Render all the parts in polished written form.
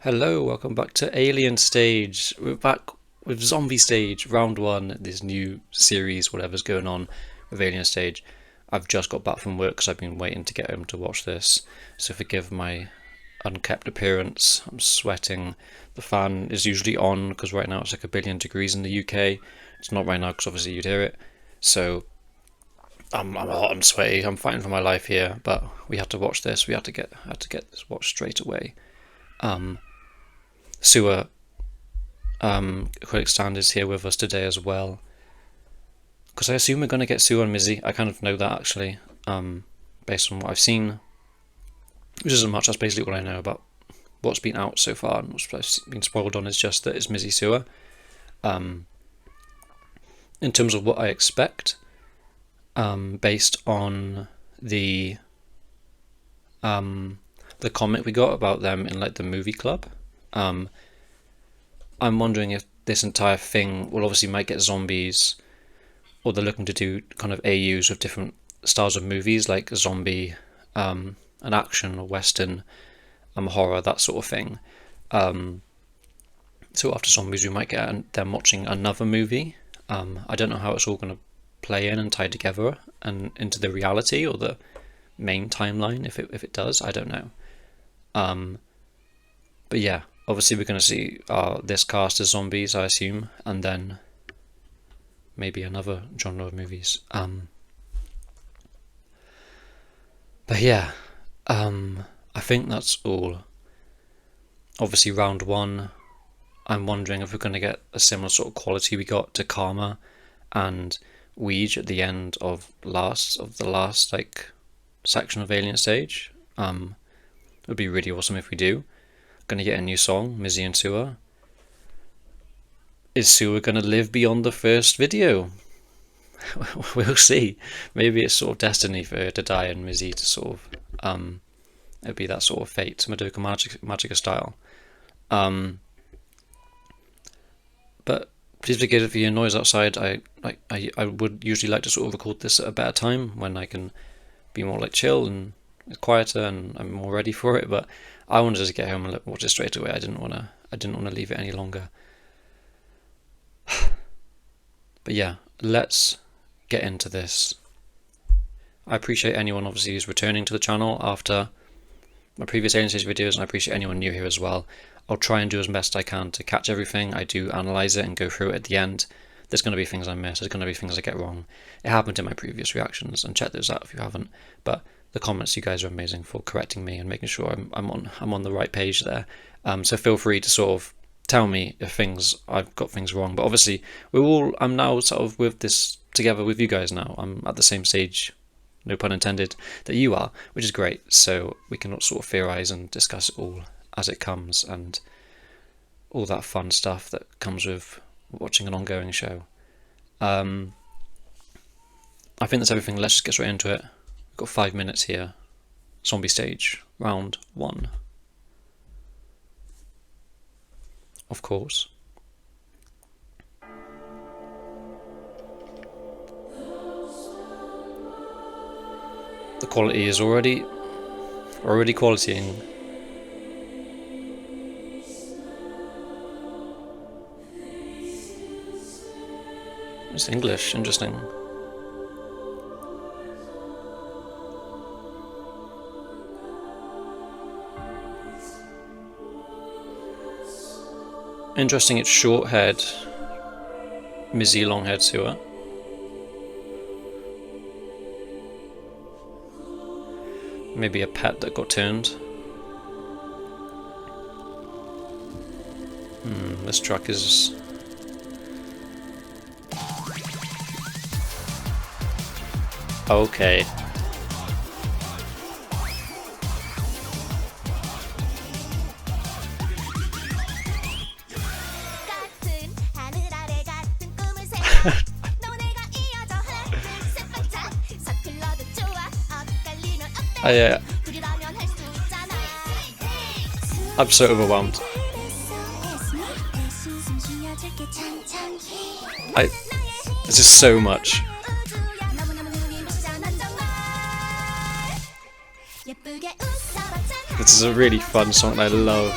Hello, welcome back to Alien Stage. We're back with Zombie Stage, round one, this new series, whatever's going on with Alien Stage. I've just got back from work because I've been waiting to get home to watch this, so forgive my unkept appearance. I'm sweating. The fan is usually on because right now it's like 1 billion degrees in the UK. It's not right now because obviously you'd hear it. So I'm hot and sweaty. I'm fighting for my life here, but we had to watch this. We had to get this watched straight away. Sewer Critic Stand is here with us today as well, because I assume we're going to get Sue and Mizzy. I kind of know that actually, based on what I've seen, which isn't much. That's basically what I know about what's been out so far, and what's been spoiled on is just that it's Mizzy Sewer. In terms of what I expect, based on the comic we got about them in like the movie club. I'm wondering if this entire thing will obviously might get zombies, or they're looking to do kind of AUs with different styles of movies, like a zombie, an action or western, horror, that sort of thing. So after zombies, we might get them watching another movie. I don't know how it's all going to play in and tie together and into the reality or the main timeline. If it does, I don't know. But yeah, obviously we're going to see this cast as zombies, I assume, and then maybe another genre of movies. But yeah, I think that's all. Obviously round one, I'm wondering if we're going to get a similar sort of quality we got to Karma and Ouija at the end of the last like section of Alien Stage. It would be really awesome if we do. Gonna get a new song, Mizzy and Sewer. Is Sewer gonna live beyond the first video? We'll see. Maybe it's sort of destiny for her to die and Mizzy to sort of it'd be that sort of fate, Madoka Magica style. But please forgive if you hear noise outside. I would usually like to sort of record this at a better time when I can be more like chill and it's quieter and I'm more ready for it, but I wanted to get home and watch it straight away. I didn't want to leave it any longer. But yeah, let's get into this. I appreciate anyone obviously who's returning to the channel after my previous Alien Stage videos, and I appreciate anyone new here as well. I'll try and do as best I can to catch everything. I do analyse it and go through it at the end. There's going to be things I miss, there's going to be things I get wrong. It happened in my previous reactions, and check those out if you haven't. But the comments, you guys are amazing for correcting me and making sure I'm on the right page there. So feel free to sort of tell me if I've got things wrong. But obviously I'm now sort of with this together with you guys now. I'm at the same stage, no pun intended, that you are, which is great. So we can sort of theorize and discuss it all as it comes and all that fun stuff that comes with watching an ongoing show. I think that's everything. Let's just get straight into it. We've got 5 minutes here. Zombie Stage, round one. Of course. The quality is already qualitying. It's English, interesting. Interesting, it's short-haired Mizzy, long-haired Sewer. Maybe a pet that got turned. This truck is... okay. I'm so overwhelmed. This is so much. This is a really fun song that I love.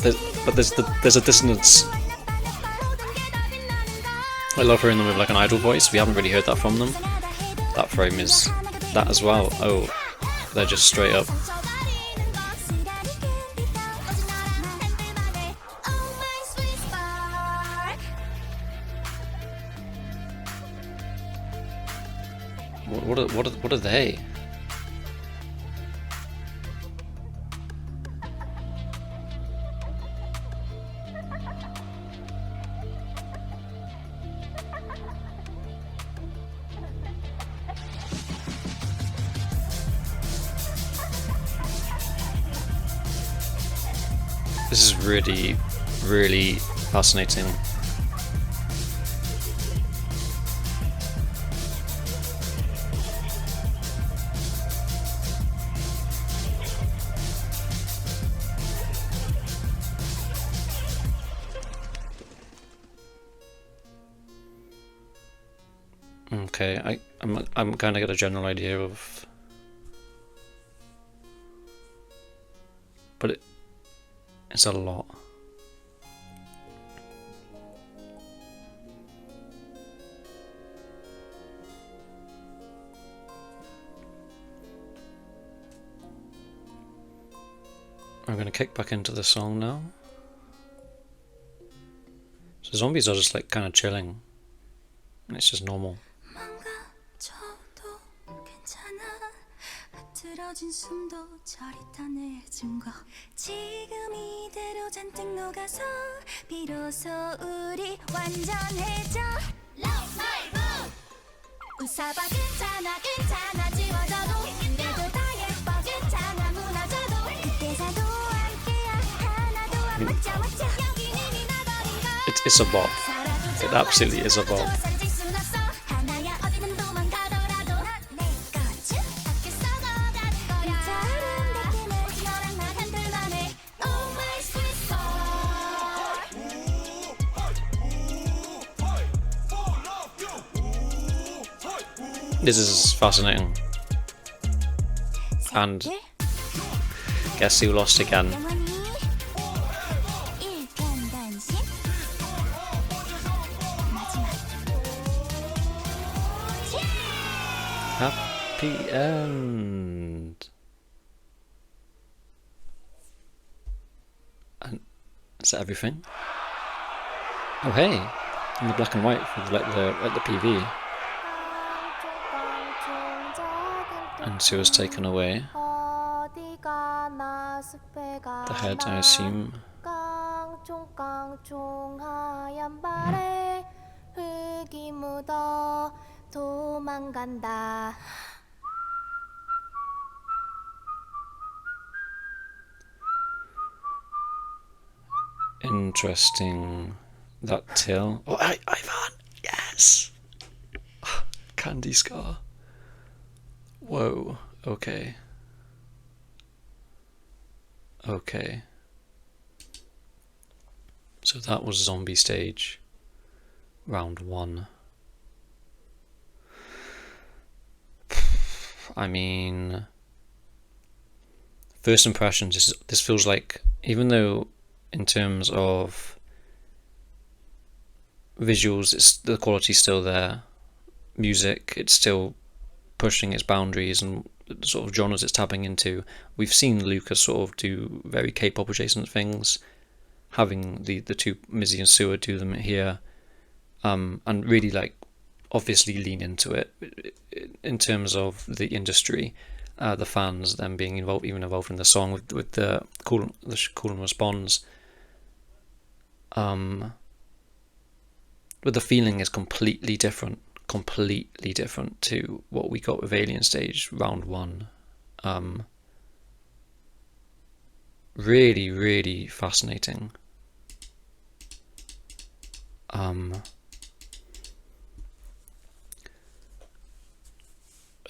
there's a dissonance. I love hearing them with like an idol voice. We haven't really heard that from them. That frame is that as well. Oh, they're just straight up. What are they? This is really, really fascinating. Okay, I'm kind of get a general idea of, but it's a lot. I'm going to kick back into the song now. So zombies are just like kind of chilling, and it's just normal. It's a bop. It absolutely is a bop. This is fascinating. And guess who lost again? Happy end. And is that everything? Oh hey, in the black and white with like the PV. And she was taken away. The head, I assume. Interesting. That tail. Oh, Ivan! Yes! Candy scar. Whoa. Okay. Okay. So that was zombie stage. Round 1. I mean, first impressions, this feels like, even though in terms of visuals, the quality's still there, music, it's still pushing its boundaries and the sort of genres it's tapping into. We've seen Lucas sort of do very K-pop adjacent things, having the two, Mizzy and Sewer, do them here, and really like obviously lean into it in terms of the industry, the fans, them being involved, even involved in the song with the call and response. But the feeling is completely different to what we got with Alien Stage round 1. Really, really fascinating.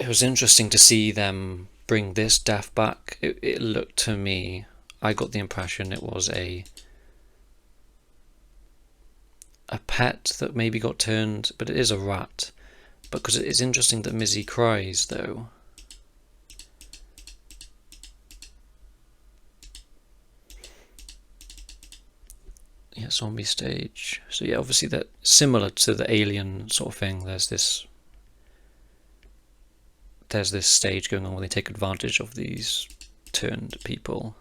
It was interesting to see them bring this death back. It looked to me, I got the impression it was a pet that maybe got turned, but it is a rat. Because it's interesting that Mizzy cries though. zombie stage. So yeah, obviously that similar to the alien sort of thing. There's this stage going on where they take advantage of these turned people.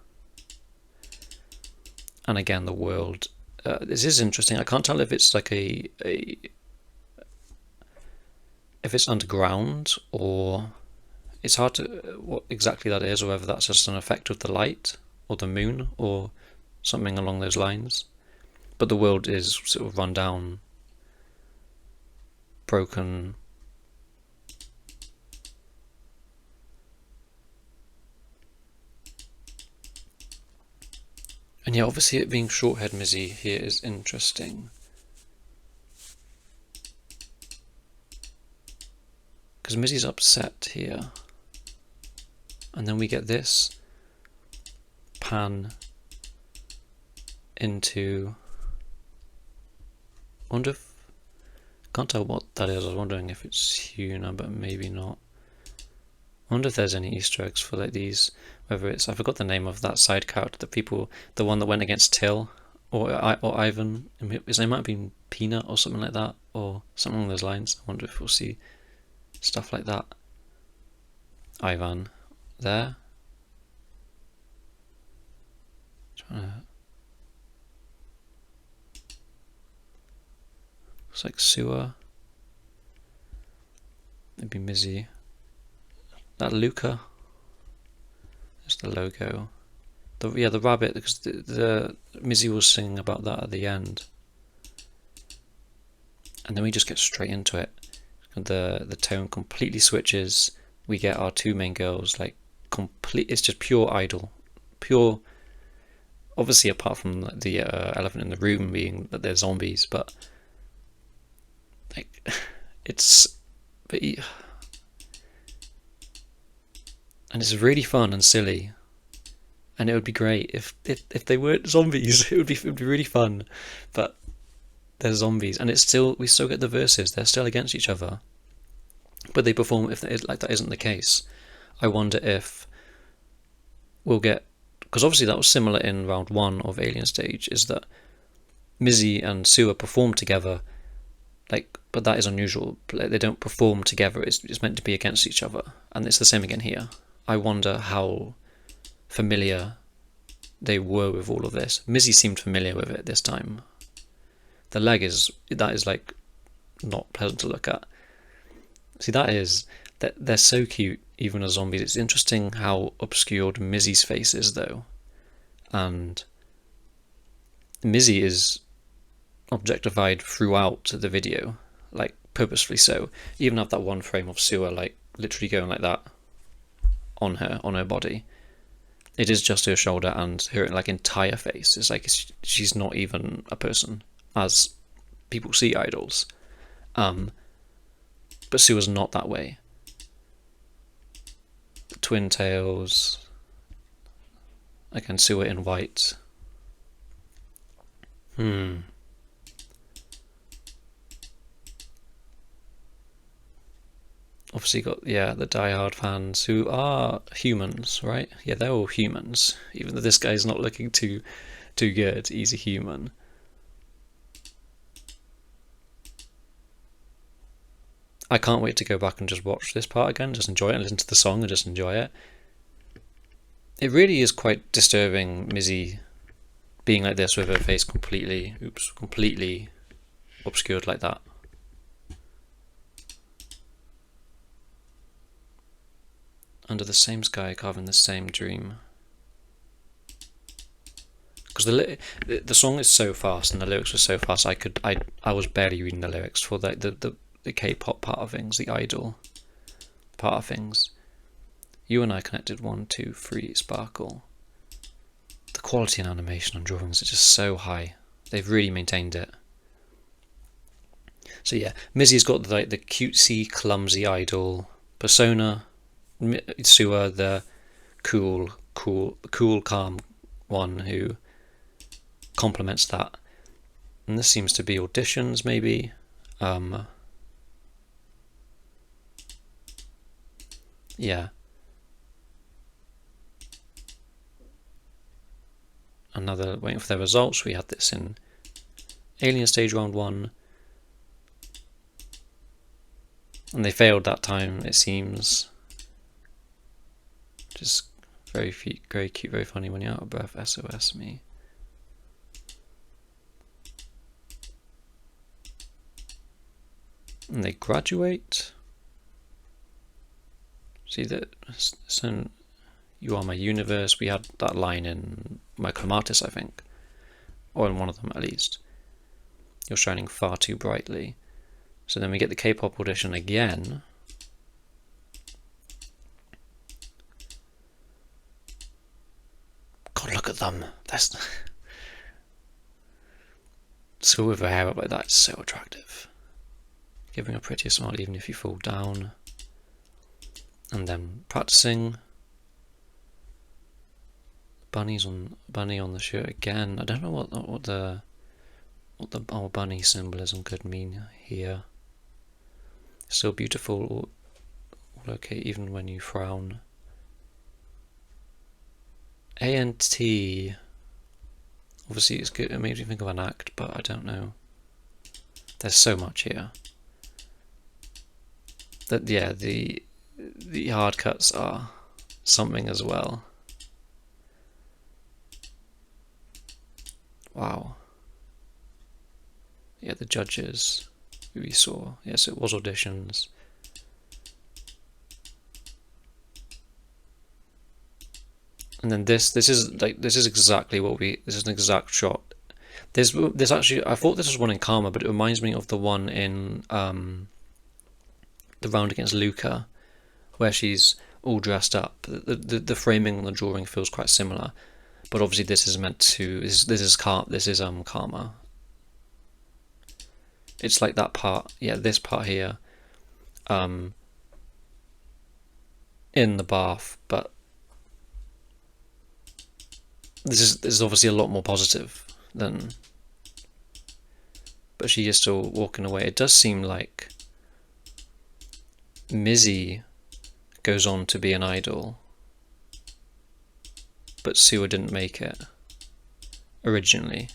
And again, the world. This is interesting. I can't tell if it's like if it's underground, or it's hard to what exactly that is, or whether that's just an effect of the light or the moon or something along those lines. But the world is sort of run down, broken. And yeah, obviously it being short-haired Mizzy here is interesting. Because Mizzy's upset here. And then we get this pan into... I wonder if... Can't tell what that is. I was wondering if it's Huna, but maybe not. I wonder if there's any Easter eggs for like these, whether it's, I forgot the name of that side character, the one that went against Till, or Ivan. His name might have been Peanut or something like that, or something along those lines. I wonder if we'll see stuff like that. Ivan there. Looks like Sewer. Maybe Mizzy. That Luca. There's the logo. The rabbit, because the Mizzy was singing about that at the end. And then we just get straight into it. The tone completely switches. We get our two main girls like it's just pure idol. Pure, obviously apart from the elephant in the room being that they're zombies, but like and it's really fun and silly, and it would be great if they weren't zombies. It would be really fun, but they're zombies, and we still get the verses. They're still against each other, but they perform. If that isn't the case, I wonder if we'll get, because obviously that was similar in round 1 of Alien Stage, is that Mizzy and Sewer perform together, but that is unusual. They don't perform together. It's meant to be against each other, and it's the same again here. I wonder how familiar they were with all of this. Mizzy seemed familiar with it this time. The leg is like not pleasant to look at. See, they're so cute even as zombies. It's interesting how obscured Mizzy's face is though, and Mizzy is objectified throughout the video, like purposefully so. You even have that one frame of Sewer like literally going like that on her body. It is just her shoulder and her like entire face. It's like she's not even a person as people see idols. But Sewer's not that way. The twin tails. Again, Sewer in white. Obviously got, the die-hard fans who are humans, right? Yeah, they're all humans. Even though this guy's not looking too good, he's a human. I can't wait to go back and just watch this part again, just enjoy it, and listen to the song and just enjoy it. It really is quite disturbing, Mizzy being like this with her face completely obscured like that. Under the same sky, carving the same dream. Because the song is so fast and the lyrics were so fast, I was barely reading the lyrics for the K-pop part of things, the idol part of things. You and I connected 1, 2, 3, sparkle. The quality and animation on drawings are just so high. They've really maintained it. So yeah, Mizzy's got the cutesy, clumsy idol persona. Sewer, the cool, calm one who complements that. And this seems to be auditions, maybe. Yeah. Another waiting for their results. We had this in Alien Stage Round 1. And they failed that time, it seems. Just very cute, very funny. When you're out of breath, SOS me. And they graduate. See that? So you are my universe. We had that line in my Clematis, I think, or in one of them at least. You're shining far too brightly. So then we get the K-pop audition again. God, look at them. That's school with her hair up like that is so attractive. Giving a prettier smile even if you fall down. And then practicing. Bunny on the shirt again. I don't know what the bunny symbolism could mean here. So beautiful, all okay even when you frown. ANT. Obviously it's good, it makes me think of an act, but I don't know. There's so much here. That yeah, the hard cuts are something as well. Wow. Yeah, the judges who we saw. Yes, it was auditions. And then this is exactly what this is an exact shot. This actually, I thought this was one in Karma, but it reminds me of the one in the round against Luca, where she's all dressed up. The framing on the drawing feels quite similar, but obviously this is meant to this is Karma. It's like that part, yeah, this part here, in the bath, but this is obviously a lot more positive than. But she is still walking away. It does seem like Mizzy goes on to be an idol, but Sua didn't make it originally.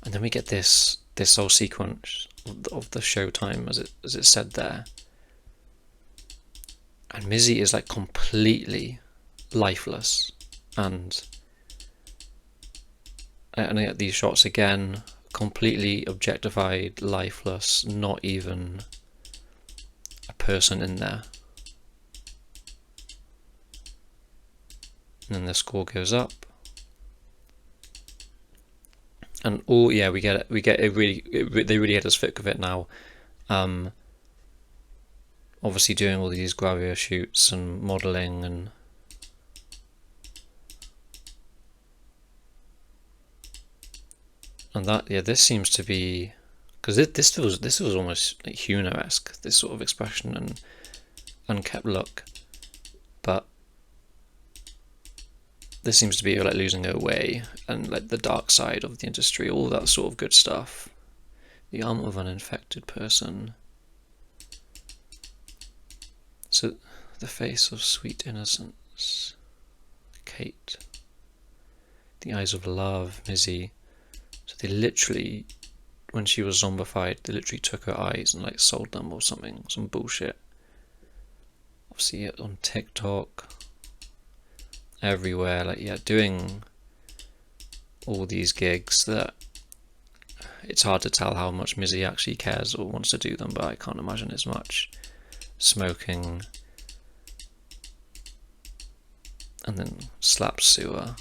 And then we get this whole sequence of the showtime as it said there, and Mizzy is like completely lifeless, and I get these shots again, completely objectified, lifeless, not even a person in there. And then the score goes up. And oh yeah, we get it really. They really had us thick with it now. Obviously doing all these Gravia shoots and modelling and that, yeah, this seems to be, because this feels almost like Huno-esque, this sort of expression and unkept look, but this seems to be like losing her way and like the dark side of the industry, all that sort of good stuff. The arm of an infected person. So the face of sweet innocence, Kate. The eyes of love, Mizzy. So they literally, when she was zombified, they literally took her eyes and like sold them or something, some bullshit. Obviously it on TikTok, everywhere, like yeah, doing all these gigs that it's hard to tell how much Mizzy actually cares or wants to do them, but I can't imagine it's much. Smoking, and then slaps Sua.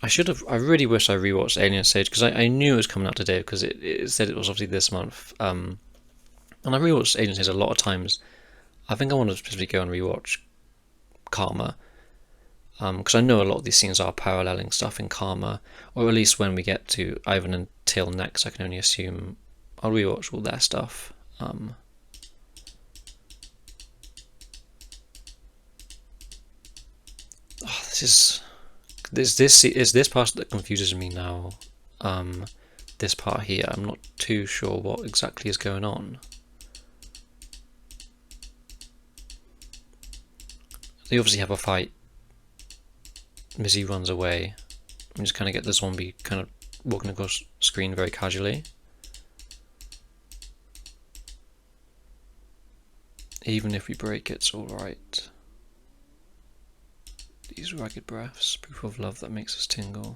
I really wish I rewatched Alien Stage, because I knew it was coming out today, because it said it was obviously this month. And I rewatched Alien Stage a lot of times. I think I want to specifically go and rewatch Karma, because I know a lot of these scenes are paralleling stuff in Karma, or at least when we get to Ivan and Till next, I can only assume I'll rewatch all their stuff. This is this part that confuses me now. This part here, I'm not too sure what exactly is going on. They obviously have a fight. Mizzy runs away. We just kind of get the zombie kind of walking across screen very casually. Even if we break, it's alright. These ragged breaths, proof of love that makes us tingle.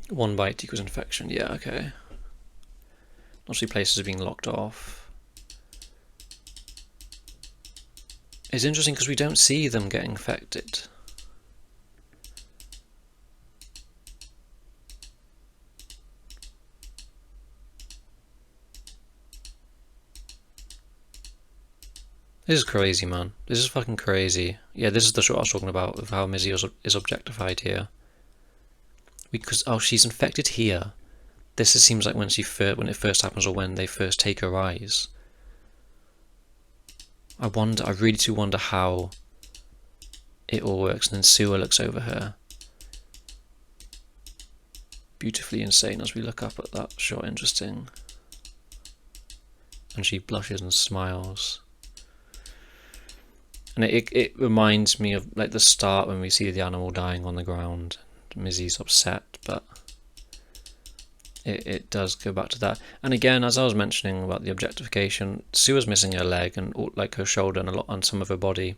One bite equals infection, yeah, okay. Obviously places are being locked off. It's interesting because we don't see them getting infected. This is crazy, man. This is fucking crazy. Yeah, this is the shot I was talking about of how Mizzy is objectified here. Because oh, she's infected here. This seems like when it first happens, or when they first take her eyes. I really do wonder how it all works. And then Sewer looks over her. Beautifully insane as we look up at that shot. Interesting. And she blushes and smiles. And it reminds me of like the start when we see the animal dying on the ground. Mizzy's upset, but it does go back to that. And again, as I was mentioning about the objectification, Sewer's missing her leg and like her shoulder and a lot on some of her body.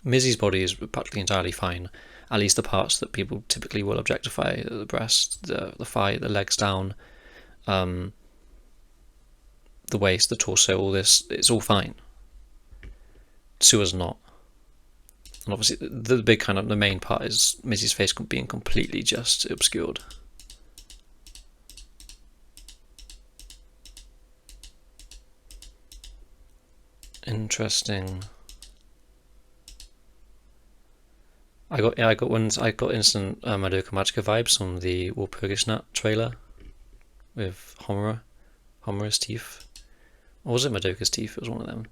Mizzy's body is practically entirely fine, at least the parts that people typically will objectify: the breast, the thigh, the legs down, the waist, the torso. All this, it's all fine. Sewer's not. And obviously the big kind of the main part is Mizzy's face being completely just obscured. Interesting. I got instant Madoka Magica vibes from the Walpurgisnacht trailer with Homura's teeth. Or was it Madoka's teeth? It was one of them.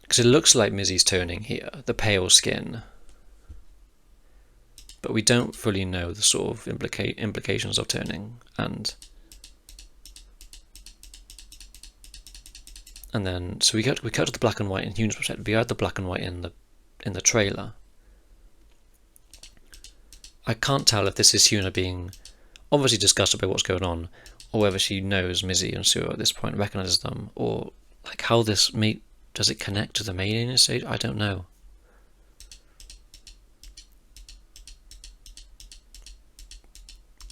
Because it looks like Mizzy's turning here, the pale skin. But we don't fully know the sort of implications of turning, and then so we cut to the black and white in Hune's perspective. We had the black and white in the trailer. I can't tell if this is Huna being obviously disgusted by what's going on, or whether she knows Mizzy and Sewer at this point, recognizes them, or like how this does it connect to the main alien stage? I don't know.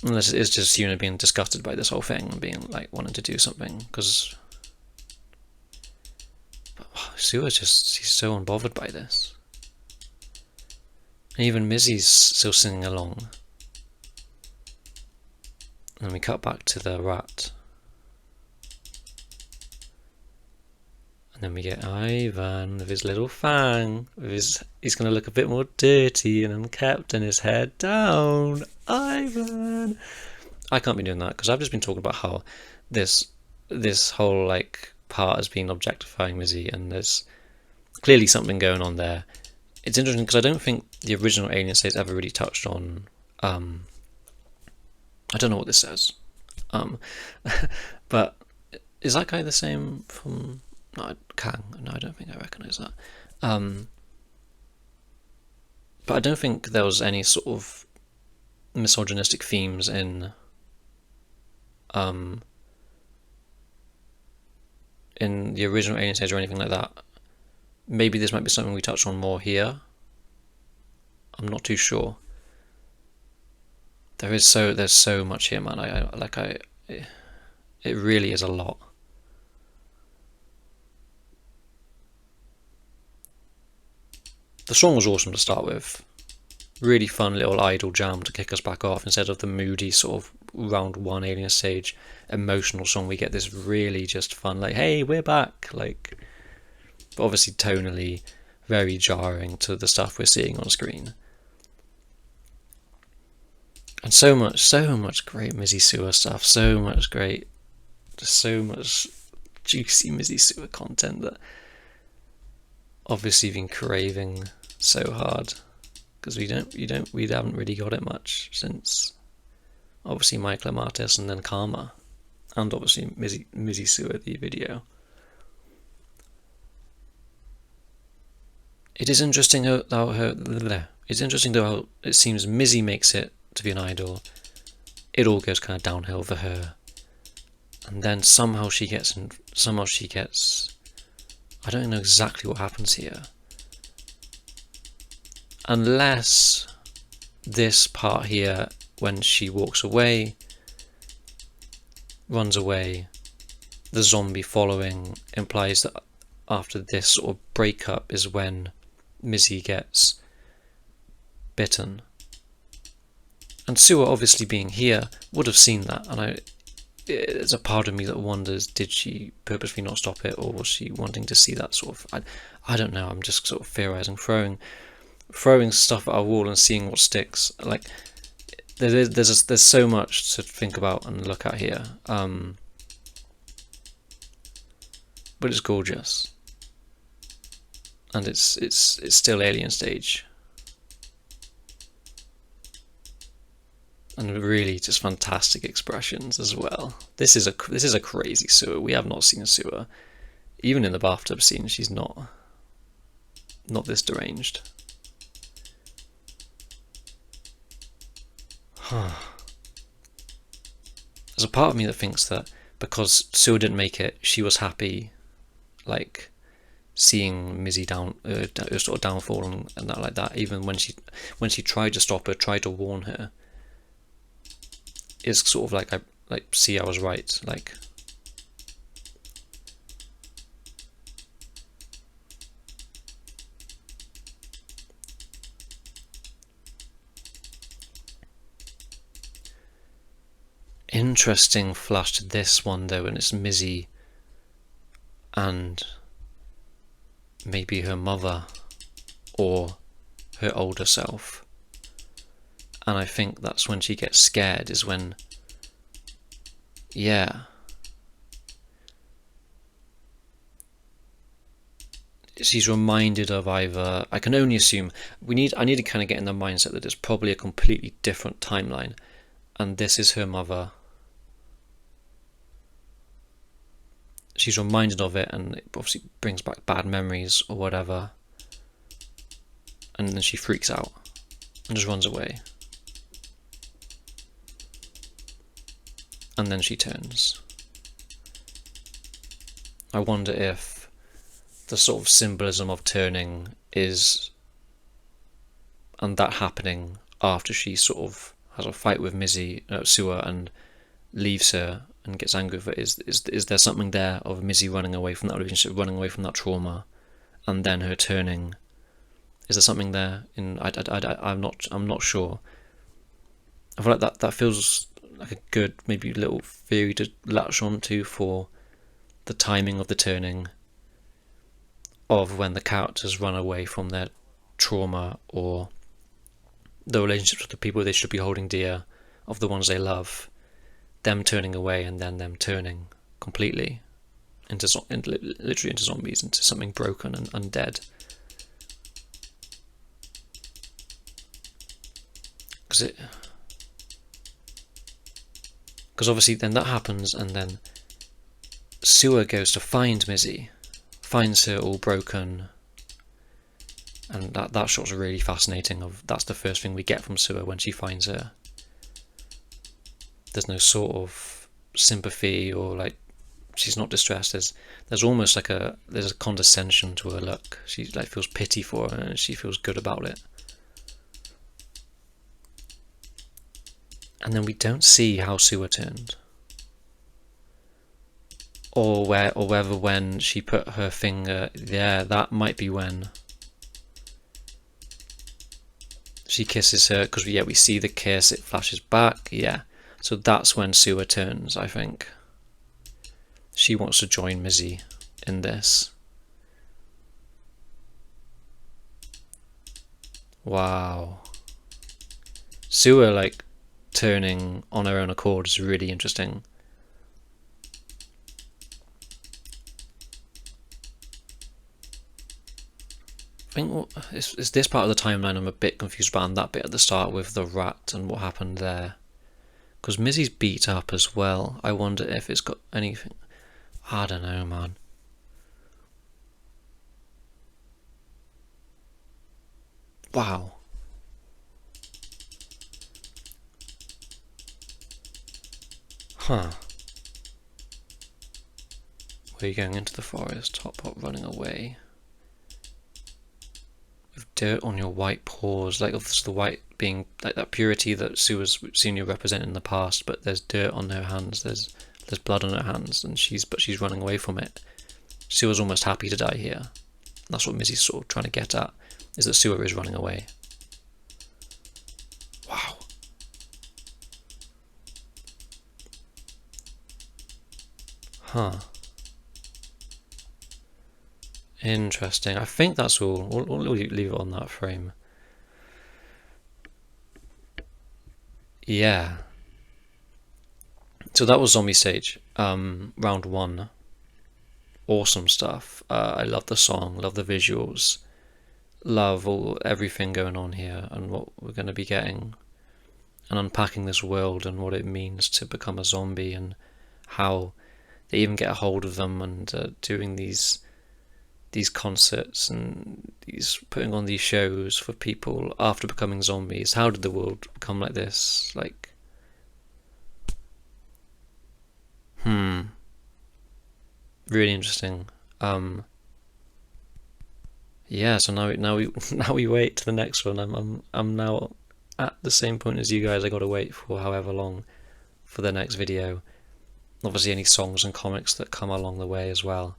Unless it is just Huna being disgusted by this whole thing and being like wanting to do something, because Sewer's she's so unbothered by this. And even Mizzy's still singing along. And then we cut back to the rat. And then we get Ivan with his little fang. He's going to look a bit more dirty and unkempt and his head down. Ivan! I can't be doing that because I've just been talking about how this whole like part has been objectifying Mizzy, and there's clearly something going on there. It's interesting because I don't think the original Alien States ever really touched on. I don't know what this says. But is that guy the same from? No, Kang. No, I don't think I recognise that. But I don't think there was any sort of misogynistic themes in the original Alien Stage or anything like that. Maybe this might be something we touch on more here. I'm not too sure. There's so much here, man. It really is a lot. The song was awesome to start with. Really fun little idle jam to kick us back off instead of the moody sort of round one Alien Stage emotional song. We get this really just fun, like, hey, we're back, like, but obviously tonally very jarring to the stuff we're seeing on screen. And so much great Mizzy Sewer stuff, so much great, just so much juicy Mizzy Sewer content that obviously been craving so hard. because we haven't really got it much since obviously Michael Martis and then Karma, and obviously Mizzy Sewer, the video. It is interesting how it's interesting though how it seems Mizzy makes it to be an idol. It all goes kind of downhill for her, and then somehow she gets. I don't know exactly what happens here, unless this part here when she walks away, runs away, the zombie following implies that after this sort of breakup is when Mizzy gets bitten. And Sewer, obviously being here, would have seen that, and there's a part of me that wonders, did she purposely not stop it, or was she wanting to see that sort of... I don't know, I'm just sort of theorizing, throwing stuff at our wall and seeing what sticks. Like, there's so much to think about and look at here, but it's gorgeous, and it's still alien stage, and really just fantastic expressions as well. This is a crazy Sewer. We have not seen a Sewer, even in the bathtub scene. She's not this deranged. There's a part of me that thinks that because Sewer didn't make it, she was happy, like seeing Mizzy sort of downfall and that like that. Even when she tried to stop her, tried to warn her, it's sort of like see, I was right. Like, interesting flash to this one though, and it's Mizzy and maybe her mother or her older self, and I think that's when she gets scared, is when, yeah, she's reminded of either, I can only assume, I need to kind of get in the mindset that it's probably a completely different timeline, and this is her mother. She's reminded of it, and it obviously brings back bad memories or whatever, and then she freaks out and just runs away, and then she turns. I wonder if the sort of symbolism of turning is, and that happening after she sort of has a fight with Sewer and leaves her and gets angry with it, is there something there of Mizzy running away from that relationship, running away from that trauma, and then her turning? Is there something there? I'm not sure. I feel like that feels like a good maybe little theory to latch on to for the timing of the turning, of when the characters run away from their trauma or the relationships with the people they should be holding dear, of the ones they love, them turning away and then them turning completely literally into zombies, into something broken and undead. Because obviously then that happens, and then Sewer goes to find Mizzy, finds her all broken, and that shot's really fascinating. That's the first thing we get from Sewer when she finds her. There's no sort of sympathy or like she's not distressed. There's almost like there's a condescension to her look. She like feels pity for her and she feels good about it. And then we don't see how Sewer turned, or whether when she put her finger there, that might be when she kisses her, because we see the kiss, it flashes back, yeah. So that's when Sewer turns, I think. She wants to join Mizzy in this. Wow. Sewer, like, turning on her own accord is really interesting. I think it's this part of the timeline I'm a bit confused about, and that bit at the start with the rat and what happened there. Because Missy's beat up as well. I wonder if it's got anything. I don't know, man. Wow. Huh. Where are you going into the forest? Hop hop running away. With dirt on your white paws. Like obviously the white being like that purity that Sue has seen you represent in the past, but there's dirt on her hands, there's blood on her hands, and she's running away from it. Sue was almost happy to die here. That's what Missy's sort of trying to get at, is that Sue is running away. Wow. Huh. Interesting. I think that's all. We'll leave it on that frame. Yeah. So that was zombie stage. Round 1. Awesome stuff. I love the song, love the visuals, love everything going on here and what we're going to be getting and unpacking this world and what it means to become a zombie and how they even get a hold of them and doing these concerts and putting on these shows for people after becoming zombies. How did the world become like this? Like, really interesting. Yeah, so now we now we wait to the next one. I'm now at the same point as you guys. I got to wait for however long for the next video. Obviously, any songs and comics that come along the way as well.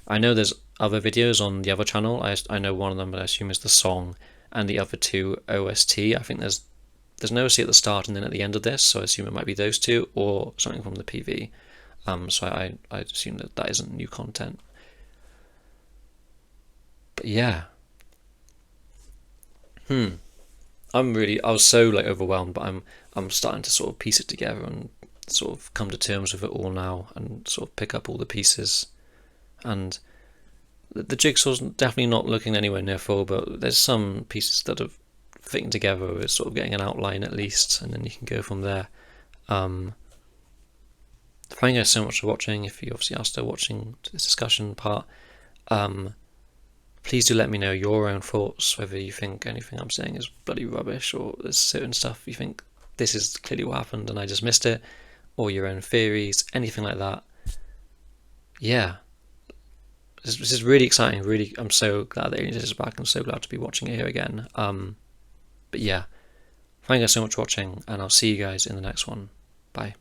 I know there's other videos on the other channel. I know one of them, I assume, is the song, and the other two OST. I think there's an OST at the start and then at the end of this, so I assume it might be those two or something from the PV. So I assume that isn't new content. But yeah. I was so like overwhelmed, but I'm starting to sort of piece it together and sort of come to terms with it all now and sort of pick up all the pieces. And the jigsaw's definitely not looking anywhere near full, but there's some pieces that are fitting together. It's sort of getting an outline at least, and then you can go from there. Thank you guys so much for watching. If you obviously are still watching this discussion part, please do let me know your own thoughts, whether you think anything I'm saying is bloody rubbish, or there's certain stuff you think this is clearly what happened and I just missed it, or your own theories, anything like that. Yeah. This is really exciting. Really, I'm so glad that Aliens is back. I'm so glad to be watching it here again. But yeah, thank you guys so much for watching, and I'll see you guys in the next one. Bye.